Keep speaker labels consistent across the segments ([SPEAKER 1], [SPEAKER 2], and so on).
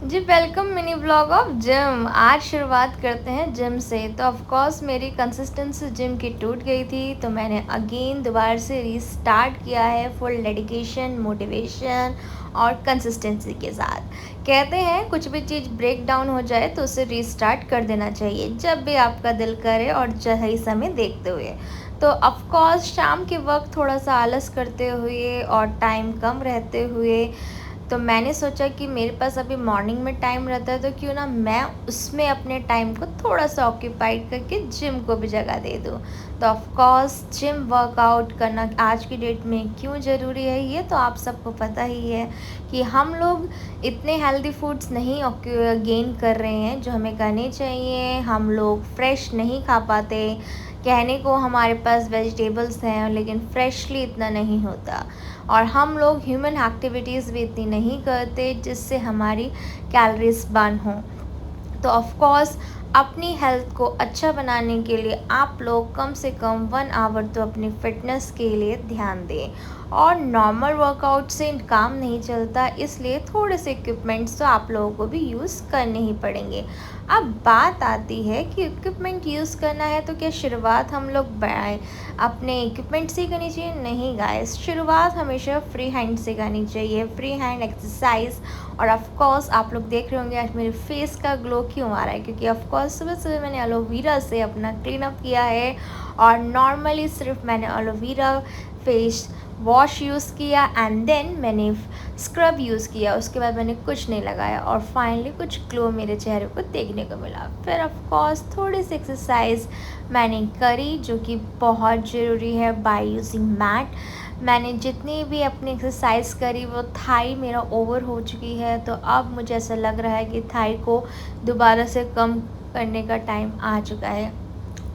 [SPEAKER 1] Ji welcome mini blog of gym. आज शुरुआत करते हैं जिम से। तो ऑफ कोर्स मेरी कंसिस्टेंसी जिम की टूट गई थी, तो मैंने अगेन दोबारा से रीस्टार्ट किया है फुल डेडिकेशन, मोटिवेशन और कंसिस्टेंसी के साथ। कहते हैं कुछ भी चीज़ ब्रेक डाउन हो जाए तो उसे रीस्टार्ट कर देना चाहिए जब भी आपका दिल करे और सही समय देखते हुए। तो ऑफ कोर्स शाम के वक्त थोड़ा सा आलस करते हुए और टाइम कम रहते हुए, तो मैंने सोचा कि मेरे पास अभी मॉर्निंग में टाइम रहता है, तो क्यों ना मैं उसमें अपने टाइम को थोड़ा सा ऑक्यूपाइड करके जिम को भी जगह दे दूँ। तो ऑफ कोर्स जिम वर्कआउट करना आज की डेट में क्यों ज़रूरी है, ये तो आप सबको पता ही है कि हम लोग इतने हेल्दी फूड्स नहीं गेन कर रहे हैं जो हमें करने चाहिए। हम लोग फ्रेश नहीं खा पाते। कहने को हमारे पास वेजिटेबल्स हैं लेकिन फ्रेशली इतना नहीं होता, और हम लोग ह्यूमन एक्टिविटीज़ भी इतनी नहीं करते जिससे हमारी कैलोरीज बर्न हो। तो ऑफ कोर्स अपनी हेल्थ को अच्छा बनाने के लिए आप लोग कम से कम 1 आवर तो अपनी फ़िटनेस के लिए ध्यान दें। और नॉर्मल वर्कआउट से काम नहीं चलता, इसलिए थोड़े से इक्विपमेंट्स तो आप लोगों को भी यूज़ करने ही पड़ेंगे। अब बात आती है कि इक्विपमेंट यूज़ करना है तो क्या शुरुआत हम लोग अपने इक्विपमेंट से ही करनी चाहिए? नहीं गाइस, शुरुआत हमेशा फ्री हैंड से करनी चाहिए, फ्री हैंड एक्सरसाइज। और ऑफ कोर्स आप लोग देख रहे होंगे आज मेरे फेस का ग्लो क्यों आ रहा है, क्योंकि ऑफ कोर्स सुबह सुबह मैंने एलोवेरा से अपना क्लीन अप किया है। और नॉर्मली सिर्फ मैंने एलोवेरा फेस वॉश यूज़ किया एंड देन मैंने स्क्रब यूज़ किया, उसके बाद मैंने कुछ नहीं लगाया और फाइनली कुछ ग्लो मेरे चेहरे को देखने को मिला। फिर ऑफ कोर्स थोड़ी सी एक्सरसाइज मैंने करी जो कि बहुत ज़रूरी है बाय यूजिंग मैट। मैंने जितनी भी अपनी एक्सरसाइज करी वो थाई मेरा ओवर हो चुकी है, तो अब मुझे ऐसा लग रहा है कि थाई को दोबारा से कम करने का टाइम आ चुका है।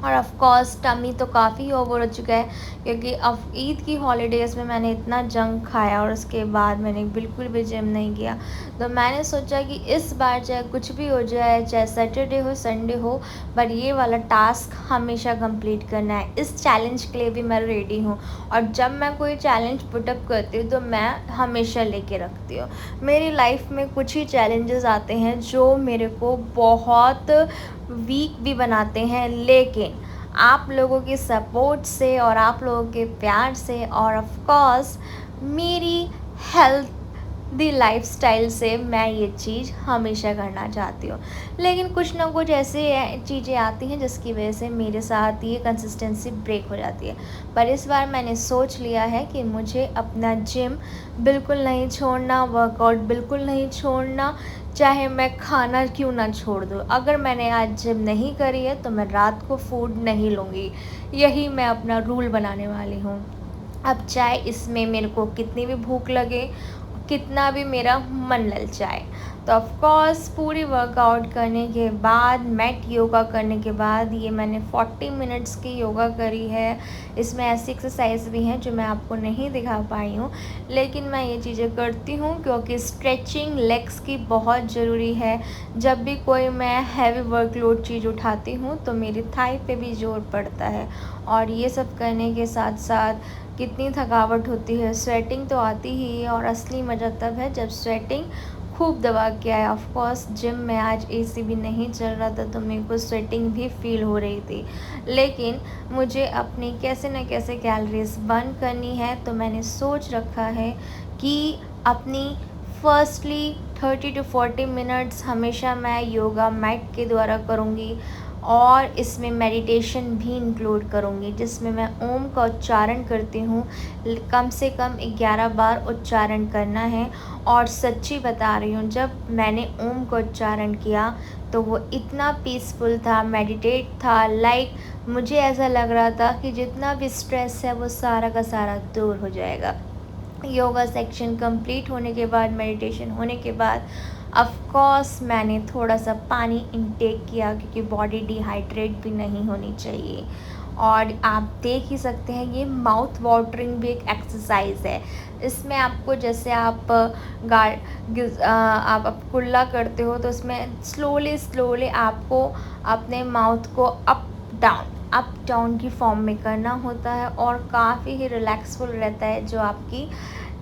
[SPEAKER 1] और ऑफ कोर्स टमी तो काफ़ी ओवर हो चुका है, क्योंकि अब ईद की हॉलीडेज़ में मैंने इतना जंक खाया और उसके बाद मैंने बिल्कुल भी जिम नहीं किया। तो मैंने सोचा कि इस बार चाहे कुछ भी हो जाए, चाहे सैटरडे हो संडे हो, पर ये वाला टास्क हमेशा कंप्लीट करना है। इस चैलेंज के लिए भी मैं रेडी हूँ, और जब मैं कोई चैलेंज पुटअप करती हूँ तो मैं हमेशा लेके रखती हूँ। मेरी लाइफ में कुछ ही चैलेंजेस आते हैं जो मेरे को बहुत वीक भी बनाते हैं, लेकिन आप लोगों की सपोर्ट से और आप लोगों के प्यार से और ऑफ कोर्स मेरी हेल्थ दी लाइफस्टाइल से मैं ये चीज़ हमेशा करना चाहती हूँ। लेकिन कुछ ना कुछ ऐसे चीज़ें आती हैं जिसकी वजह से मेरे साथ ये कंसिस्टेंसी ब्रेक हो जाती है। पर इस बार मैंने सोच लिया है कि मुझे अपना जिम बिल्कुल नहीं छोड़ना, वर्कआउट बिल्कुल नहीं छोड़ना, चाहे मैं खाना क्यों ना छोड़ दूँ। अगर मैंने आज जिम नहीं करी है तो मैं रात को फूड नहीं लूँगी। यही मैं अपना रूल बनाने वाली हूँ। अब चाहे इसमें मेरे को कितनी भी भूख लगे, कितना भी मेरा मन ललचाए। तो ऑफ कोर्स पूरी वर्कआउट करने के बाद, मैट योगा करने के बाद, ये मैंने 40 मिनट्स की योगा करी है। इसमें ऐसी एक्सरसाइज भी हैं जो मैं आपको नहीं दिखा पाई हूँ, लेकिन मैं ये चीज़ें करती हूँ क्योंकि स्ट्रेचिंग लेग्स की बहुत ज़रूरी है। जब भी कोई मैं हैवी वर्कलोड चीज़ उठाती हूँ तो मेरी थाई पे भी जोर पड़ता है, और ये सब करने के साथ साथ कितनी थकावट होती है, स्वेटिंग तो आती ही है। और असली मज़ा तब है जब स्वेटिंग खूब दबा के आए। ऑफ कोर्स जिम में आज एसी भी नहीं चल रहा था तो मेरे को स्वेटिंग भी फील हो रही थी, लेकिन मुझे अपनी कैसे न कैसे कैलोरीज बर्न करनी है। तो मैंने सोच रखा है कि अपनी फर्स्टली 30 to 40 मिनट्स हमेशा मैं योगा मैट के द्वारा करूँगी, और इसमें मेडिटेशन भी इंक्लूड करूँगी जिसमें मैं ओम का उच्चारण करती हूँ। कम से कम 11 बार उच्चारण करना है। और सच्ची बता रही हूँ, जब मैंने ओम का उच्चारण किया तो वो इतना पीसफुल था, मेडिटेट था, लाइक मुझे ऐसा लग रहा था कि जितना भी स्ट्रेस है वो सारा का सारा दूर हो जाएगा। योगा सेक्शन कंप्लीट होने के बाद, मेडिटेशन होने के बाद ऑफ कोर्स मैंने थोड़ा सा पानी इंटेक किया, क्योंकि बॉडी डिहाइड्रेट भी नहीं होनी चाहिए। और आप देख ही सकते हैं ये माउथ वाटरिंग भी एक एक्सरसाइज है। इसमें आपको जैसे आप आप कुल्ला करते हो तो इसमें स्लोली स्लोली आपको अपने माउथ को अप डाउन की फॉर्म में करना होता है, और काफ़ी ही रिलैक्सफुल रहता है जो आपकी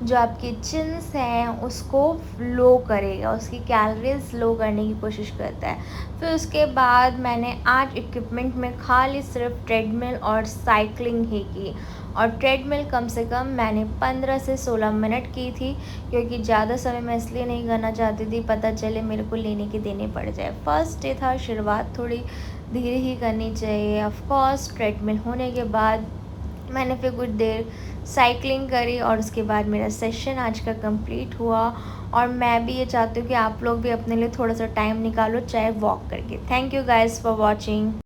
[SPEAKER 1] जो आपकी चिन्स हैं उसको लो करेगा, उसकी कैलोरीज लो करने की कोशिश करता है। फिर उसके बाद मैंने आज इक्विपमेंट में खाली सिर्फ ट्रेडमिल और साइकिलिंग ही की, और ट्रेडमिल कम से कम मैंने 15 से 16 मिनट की थी, क्योंकि ज़्यादा समय मैं इसलिए नहीं करना चाहती थी पता चले मेरे को लेने के देने पड़ जाए। फर्स्ट डे था, शुरुआत थोड़ी धीरे ही करनी चाहिए। ऑफ कोर्स ट्रेडमिल होने के बाद मैंने फिर कुछ देर साइकिलिंग करी, और उसके बाद मेरा सेशन आज का कंप्लीट हुआ। और मैं भी ये चाहती हूँ कि आप लोग भी अपने लिए थोड़ा सा टाइम निकालो, चाहे वॉक करके। Thank you guys for watching.